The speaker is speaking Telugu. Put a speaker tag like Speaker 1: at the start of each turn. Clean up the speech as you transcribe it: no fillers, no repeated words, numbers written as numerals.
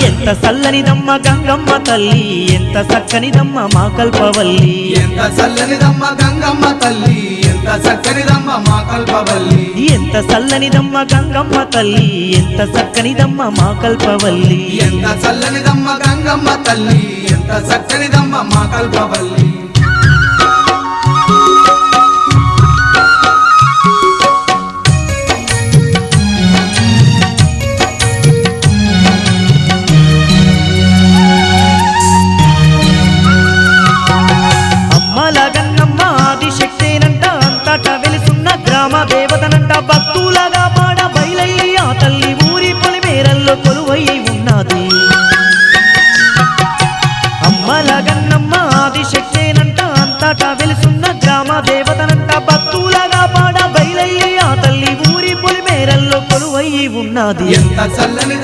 Speaker 1: ఎంత చల్లనిదమ్మ గంగమ్మ తల్లి ఎంత చక్కనిదమ్మ మా కల్పవల్లి
Speaker 2: ఎంత చల్లనిదమ్మ గంగమ్మ తల్లి ఎంత చక్కనిదమ్మ మా కల్పవల్లి
Speaker 1: ఎంత చల్లనిదమ్మ గంగమ్మ తల్లి ఎంత చక్కనిదమ్మ మా కల్పవల్లి
Speaker 2: ఎంత చల్లనిదమ్మ గంగమ్మ తల్లి ఎంత చక్కనిదమ్మ మా కల్పవల్లి
Speaker 1: అమ్మల గంగమ్మ ఆదిశక్తేనంట అంతటా వెలుసున్న గ్రామ దేవతనంట భక్తులగా పాడ బయలయ్యి ఆ తల్లి ఊరి పొలిమేరల్లో కొలువై ఉన్నది అమ్మల గంగమ్మ ఆదిశక్తేనంట అంతటా వెలుసున్న గ్రామ దేవతనంట భక్తులగా పాడ బయలయ్యి ఆ తల్లి ఊరి పొలిమేరల్లో కొలువై ఉన్నది
Speaker 2: ఎంత చల్లని